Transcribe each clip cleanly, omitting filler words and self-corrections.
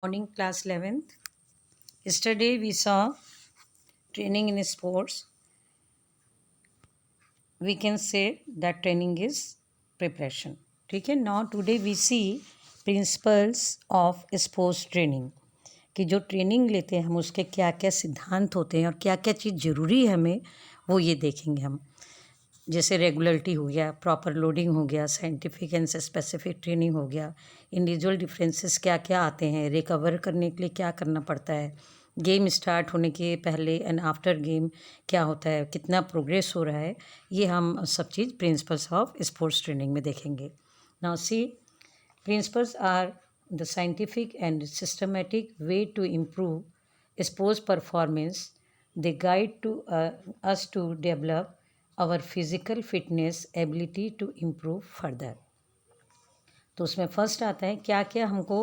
Morning, class 11th. Yesterday we saw training in sports. We can say that training is preparation. ठीक है. Now today we see principles of sports training. कि जो training लेते हैं हम उसके क्या क्या सिद्धांत होते हैं और क्या क्या चीज़ ज़रूरी है हमें, वो ये देखेंगे हम. जैसे रेगुलरिटी हो गया, प्रॉपर लोडिंग हो गया, साइंटिफिक एंड स्पेसिफिक ट्रेनिंग हो गया, इंडिविजुअल डिफरेंसेस क्या क्या आते हैं, रिकवर करने के लिए क्या करना पड़ता है, गेम स्टार्ट होने के पहले एंड आफ्टर गेम क्या होता है, कितना प्रोग्रेस हो रहा है, ये हम सब चीज़ प्रिंसिपल्स ऑफ स्पोर्ट्स ट्रेनिंग में देखेंगे. Now see, principles are the scientific and systematic way to improve sports performance. They guide us to develop our physical fitness ability to improve further. तो उसमें फर्स्ट आता है क्या क्या हमको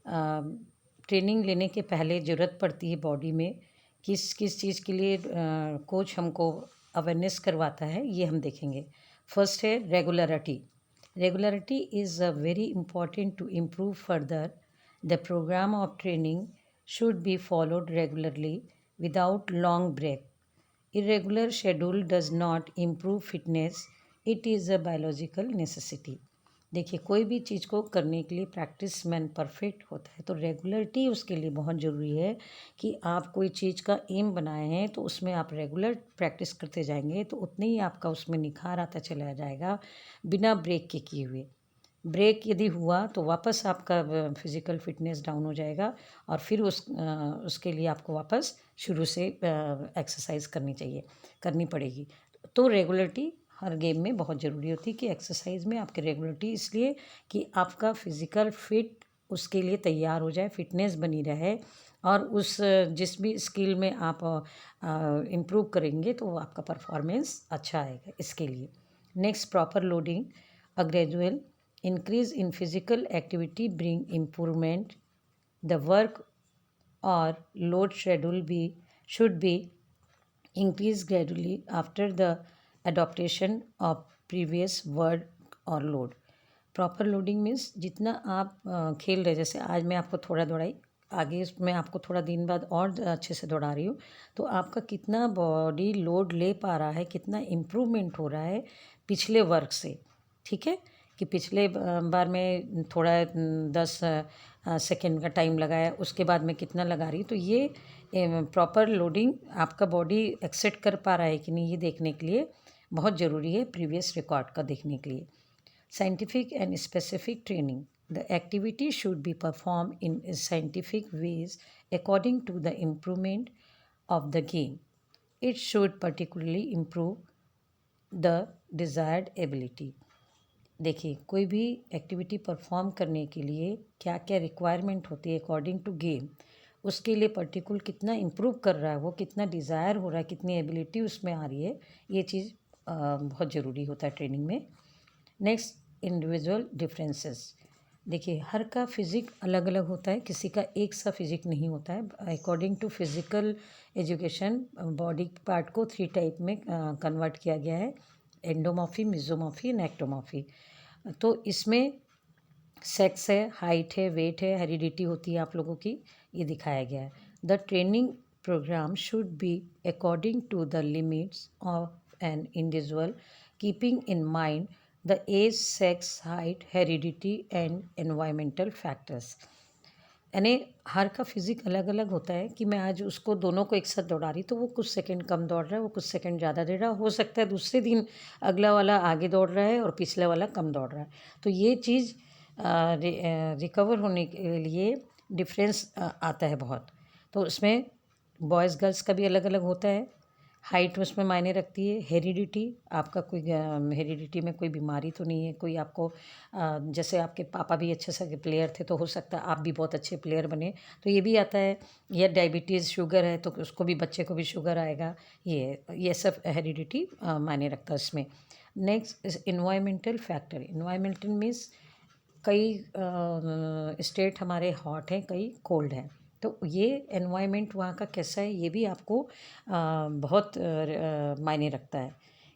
ट्रेनिंग लेने के पहले ज़रूरत पड़ती है बॉडी में, किस किस चीज़ के लिए कोच हमको अवेयरनेस करवाता है, ये हम देखेंगे. फर्स्ट है regularity. Regularity is very important to improve further. The program of training should be followed regularly without long break. Irregular schedule does not improve fitness. It is a biological necessity. देखिए, कोई भी चीज़ को करने के लिए practice man perfect होता है, तो रेगुलरिटी उसके लिए बहुत ज़रूरी है. कि आप कोई चीज़ का एम बनाए हैं तो उसमें आप रेगुलर प्रैक्टिस करते जाएंगे तो उतनी ही आपका उसमें निखार आता चला जाएगा बिना ब्रेक के किए हुए. ब्रेक यदि हुआ तो वापस आपका फिज़िकल फिटनेस डाउन हो जाएगा और फिर उसके लिए आपको वापस शुरू से एक्सरसाइज करनी पड़ेगी. तो रेगुलरिटी हर गेम में बहुत ज़रूरी होती है कि एक्सरसाइज में आपकी रेगुलरिटी, इसलिए कि आपका फिज़िकल फिट उसके लिए तैयार हो जाए, फिटनेस बनी रहे और उस जिस भी स्किल में आप इम्प्रूव करेंगे तो आपका परफॉर्मेंस अच्छा आएगा इसके लिए. Next, proper loading. A gradual increase in physical activity bring improvement. The work or load schedule should be increased gradually after the adaptation of previous work or load. Proper loading means जितना आप खेल रहे, जैसे आज मैं आपको थोड़ा दौड़ाई, आगे मैं आपको थोड़ा दिन बाद और अच्छे से दौड़ा रही हूँ, तो आपका कितना बॉडी लोड ले पा रहा है, कितना इम्प्रूवमेंट हो रहा है पिछले वर्क से. ठीक है, कि पिछले बार में थोड़ा 10 सेकेंड का टाइम लगाया, उसके बाद में कितना लगा रही. तो ये प्रॉपर लोडिंग आपका बॉडी एक्सेप्ट कर पा रहा है कि नहीं, ये देखने के लिए बहुत ज़रूरी है, प्रीवियस रिकॉर्ड का देखने के लिए. Scientific and specific training. The activity should be performed in scientific ways according to the improvement of the game. It should particularly improve the desired ability. देखिए, कोई भी एक्टिविटी परफॉर्म करने के लिए क्या क्या रिक्वायरमेंट होती है अकॉर्डिंग टू गेम, उसके लिए पर्टिकुलर कितना इम्प्रूव कर रहा है, वो कितना डिज़ायर हो रहा है, कितनी एबिलिटी उसमें आ रही है, ये चीज़ बहुत ज़रूरी होता है ट्रेनिंग में. Next, individual differences. देखिए, हर का फिज़िक अलग अलग होता है, किसी का एक सा फिज़िक नहीं होता है. According to physical education body part को 3 टाइप में कन्वर्ट किया गया है: एंडोमॉर्फी, मेसोमॉर्फी एंड एक्टोमॉर्फी. तो इसमें सेक्स है, हाइट है, वेट है, हेरिडिटी होती है आप लोगों की, ये दिखाया गया है. The training programme should be according to the limits of an individual, keeping in mind the age, sex, height, heredity and environmental factors. यानी हर का फिज़िक अलग अलग होता है कि मैं आज उसको दोनों को एक साथ दौड़ा रही तो वो कुछ सेकंड कम दौड़ रहा है, वो कुछ सेकंड ज़्यादा दे रहा है. हो सकता है दूसरे दिन अगला वाला आगे दौड़ रहा है और पिछला वाला कम दौड़ रहा है. तो ये चीज़ रिकवर होने के लिए डिफरेंस आता है बहुत. तो उसमें बॉयज़ गर्ल्स का भी अलग अलग होता है. हाइट उसमें मायने रखती है. हेरिडिटी, आपका कोई हेरिडिटी में कोई बीमारी तो नहीं है, कोई आपको जैसे आपके पापा भी अच्छे से प्लेयर थे तो हो सकता है आप भी बहुत अच्छे प्लेयर बने, तो ये भी आता है. या डायबिटीज़, शुगर है तो उसको भी, बच्चे को भी शुगर आएगा. ये सब हेरिडिटी मायने रखता है इसमें. Next, environmental factor. Environmental means कई स्टेट हमारे हॉट हैं, कई कोल्ड हैं, तो ये एनवायरनमेंट वहाँ का कैसा है ये भी आपको बहुत मायने रखता है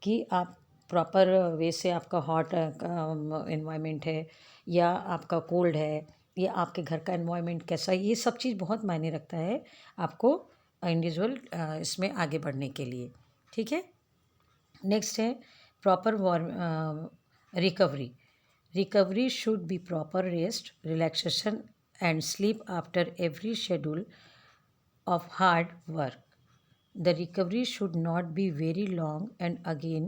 कि आप प्रॉपर वे से, आपका हॉट एनवायरनमेंट है या आपका कोल्ड है ये आपके घर का एनवायरनमेंट कैसा है, ये सब चीज़ बहुत मायने रखता है आपको इंडिविजुअल इसमें आगे बढ़ने के लिए। ठीक है। नेक्स्ट है proper recovery. Recovery should be proper rest, relaxation and sleep after every schedule of hard work. The recovery should not be very long, and again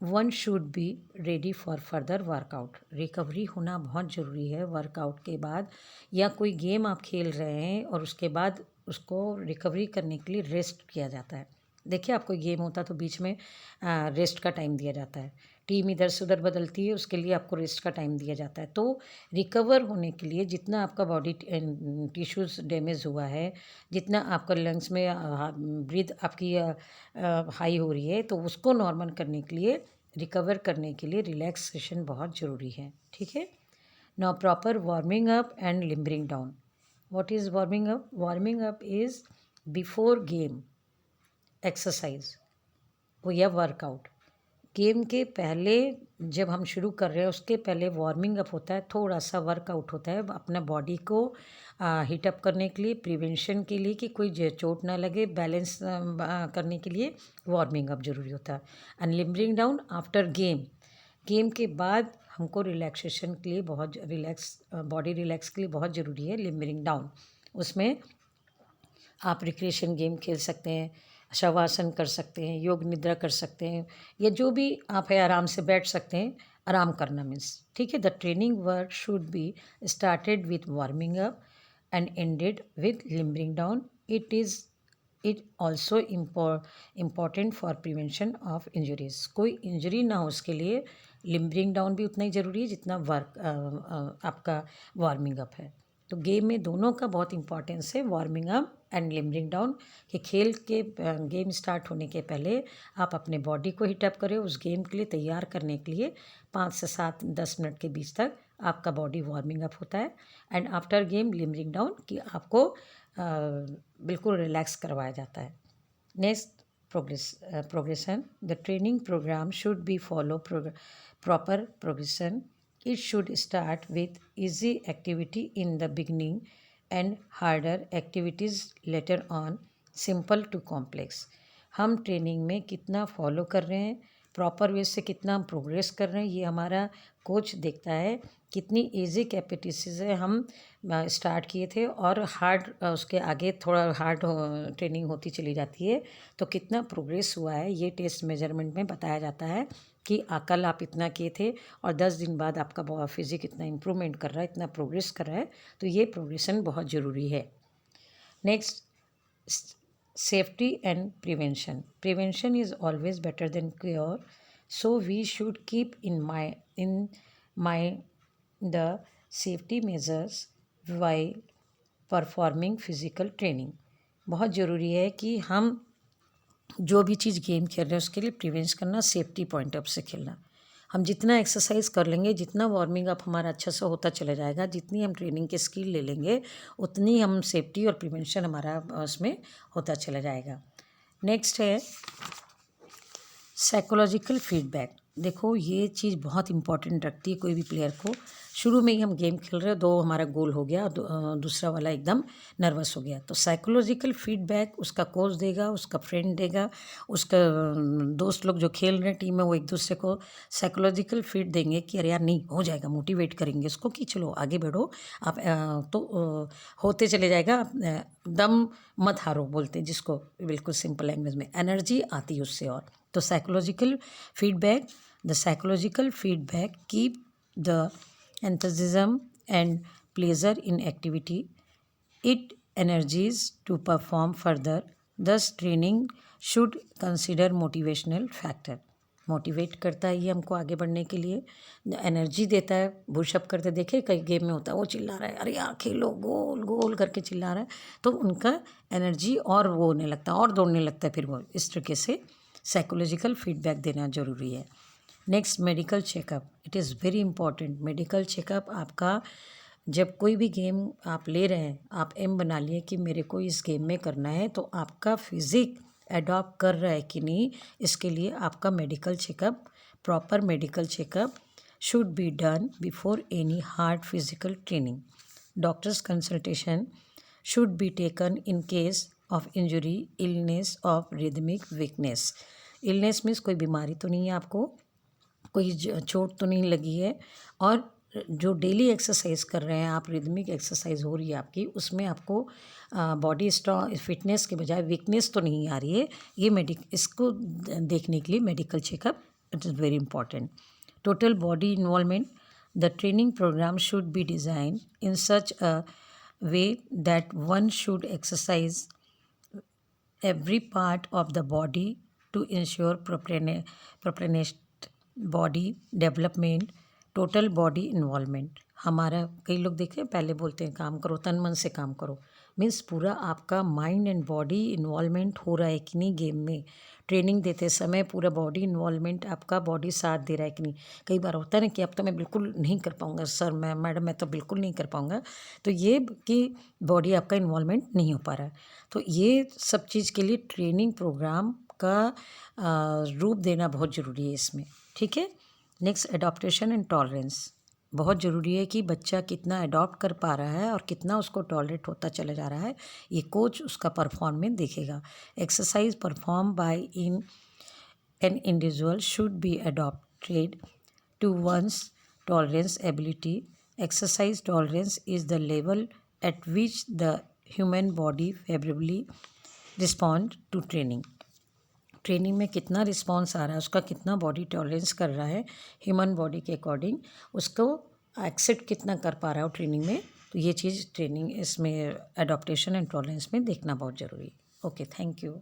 one should be ready for further workout. Recovery होना बहुत ज़रूरी है workout के बाद, या कोई game आप खेल रहे हैं और उसके बाद उसको रिकवरी करने के लिए रेस्ट किया जाता है। देखिए, आप कोई गेम होता है तो बीच में रेस्ट का टाइम दिया जाता है, टीम इधर से उधर बदलती है, उसके लिए आपको रेस्ट का टाइम दिया जाता है। तो रिकवर होने के लिए जितना आपका बॉडी टिश्यूज़ डैमेज हुआ है, जितना आपका लंग्स में ब्रीथ आपकी हाई हो रही है, तो उसको नॉर्मल करने के लिए, रिकवर करने के लिए रिलैक्सेशन बहुत ज़रूरी है। ठीक है। Now proper warming up and limbering down. What is warming up? Warming up is before game exercise या वर्कआउट। गेम के पहले जब हम शुरू कर रहे हैं उसके पहले वार्मिंग अप होता है, थोड़ा सा वर्कआउट होता है अपना बॉडी को हीटअप करने के लिए, प्रिवेंशन के लिए कि कोई चोट ना लगे, बैलेंस करने के लिए वार्मिंग अप ज़रूरी होता है। And limbering down after game. Game के बाद हमको रिलैक्सेशन के लिए बहुत बॉडी रिलैक्स के लिए बहुत ज़रूरी है लिम्बरिंग डाउन। उसमें आप रिक्रिएशन गेम खेल सकते हैं, शवासन कर सकते हैं, योग निद्रा कर सकते हैं, या जो भी आप है आराम से बैठ सकते हैं। आराम करना मीन्स, ठीक है। The training work should be started with warming up and ended with limbering down. It also important for prevention of injuries. कोई इंजरी ना हो उसके लिए लिम्बरिंग डाउन भी उतना ही ज़रूरी है जितना आपका वार्मिंग अप है। तो गेम में दोनों का बहुत इंपॉर्टेंस है, warming up and limbering down. कि खेल के गेम स्टार्ट होने के पहले आप अपने बॉडी को हीटअप करें, उस गेम के लिए तैयार करने के लिए 5 से 7 10 मिनट के बीच तक आपका बॉडी वार्मिंग अप होता है। And after game limbering down कि आपको बिल्कुल रिलैक्स करवाया जाता है। Next progression. The training programme should B follow proper progression. It should start with easy activity in the beginning and harder activities later on, simple to complex. हम training में कितना follow कर रहे हैं, प्रॉपर वे से कितना हम progress कर रहे हैं, ये हमारा कोच देखता है। कितनी इजी कैपेसिटीज है हम स्टार्ट किए थे और हार्ड उसके आगे थोड़ा हार्ड ट्रेनिंग होती चली जाती है, तो कितना प्रोग्रेस हुआ है ये टेस्ट मेजरमेंट में बताया जाता है कि कल आप इतना किए थे और 10 दिन बाद आपका फिजिक इतना इम्प्रूवमेंट कर रहा है, इतना प्रोग्रेस कर रहा है। तो ये प्रोग्रेशन बहुत ज़रूरी है। Next, safety and prevention. Prevention is always better than cure, so we should keep in mind the safety measures while performing physical training. बहुत ज़रूरी है कि हम जो भी चीज़ गेम खेल रहे हैं उसके लिए प्रिवेंस करना, सेफ्टी पॉइंट ऑफ से खेलना। हम जितना एक्सरसाइज कर लेंगे, जितना वार्मिंग अप हमारा अच्छा सा होता चला जाएगा, जितनी हम ट्रेनिंग के स्किल ले लेंगे, उतनी हम सेफ्टी और प्रिवेंशन हमारा उसमें होता चला जाएगा। नेक्स्ट है साइकोलॉजिकल फीडबैक। देखो, ये चीज़ बहुत इंपॉर्टेंट रखती है कोई भी प्लेयर को। शुरू में ही हम गेम खेल रहे हैं, 2 हमारा गोल हो गया, दूसरा वाला एकदम नर्वस हो गया, तो साइकोलॉजिकल फीडबैक उसका कोच देगा, उसका फ्रेंड देगा, उसका दोस्त लोग जो खेल रहे हैं टीम में, वो एक दूसरे को साइकोलॉजिकल फीड देंगे कि अरे यार नहीं हो जाएगा, मोटिवेट करेंगे उसको कि चलो आगे बढ़ो आप, तो होते चले जाएगा। दम मत हारो बोलते हैं जिसको, बिल्कुल सिंपल लैंग्वेज में, एनर्जी आती है उससे। और तो psychological feedback, the psychological feedback keep the enthusiasm and pleasure in activity. It energies to perform further. Thus training should consider motivational factor. Motivate करता है ये हमको आगे बढ़ने के लिए, एनर्जी देता है। पुशअप करते देखे कई गेम में होता है, वो चिल्ला रहा है अरे यार खेलो, गोल गोल करके चिल्ला रहा है, तो उनका एनर्जी और वो होने लगता है और दौड़ने लगता है। फिर वो इस तरीके से साइकोलॉजिकल फीडबैक देना ज़रूरी है। Next, medical checkup. It is very important. Medical checkup आपका, जब कोई भी गेम आप ले रहे हैं, आप एम बना लिए कि मेरे को इस गेम में करना है, तो आपका फिजिक एडॉप्ट कर रहा है कि नहीं, इसके लिए आपका medical checkup, proper medical checkup should be done before any hard physical training. Doctor's consultation should be taken in case of injury, illness or rhythmic weakness. Illness means कोई बीमारी तो नहीं है आपको, कोई चोट तो नहीं लगी है, और जो डेली एक्सरसाइज कर रहे हैं आप, रिदमिक एक्सरसाइज हो रही है आपकी, उसमें आपको बॉडी स्ट्रॉन्ग फिटनेस के बजाय वीकनेस तो नहीं आ रही है, ये इसको देखने के लिए medical checkup it is very important. Total body involvement. The training programme should B design in such a way that one should exercise every part of the body to ensure preparedness, body development, total body involvement. हमारा कई लोग देखें पहले बोलते हैं काम करो, तन मन से काम करो, मीन्स पूरा आपका माइंड एंड बॉडी इन्वॉल्वमेंट हो रहा है कि नहीं गेम में. ट्रेनिंग देते समय पूरा बॉडी इन्वॉल्वमेंट, आपका बॉडी साथ दे रहा है कि नहीं. कई बार होता है ना कि अब तो मैं बिल्कुल नहीं कर पाऊँगा सर, मैडम मैं तो बिल्कुल नहीं कर पाऊँगा, तो ये कि बॉडी आपका इन्वॉल्वमेंट नहीं हो पा रहा है. तो ये सब चीज़ के लिए ट्रेनिंग प्रोग्राम का रूप देना बहुत ज़रूरी है इसमें. ठीक है. Next, adaptation and tolerance. बहुत ज़रूरी है कि बच्चा कितना अडॉप्ट कर पा रहा है और कितना उसको टॉलरेट होता चला जा रहा है, ये कोच उसका परफॉर्मेंस देखेगा. Exercise perform by in an individual should be adopted to once tolerance ability. Exercise tolerance is the level at which the human body favourably respond to training. Training में कितना रिस्पॉन्स आ रहा है, उसका कितना body tolerance कर रहा है human body के अकॉर्डिंग, उसको एक्सेप्ट कितना कर पा रहा है ट्रेनिंग में. तो ये चीज़ ट्रेनिंग इसमें एडॉप्टेशन एंड टॉलरेंस में देखना बहुत ज़रूरी है. Okay, thank you.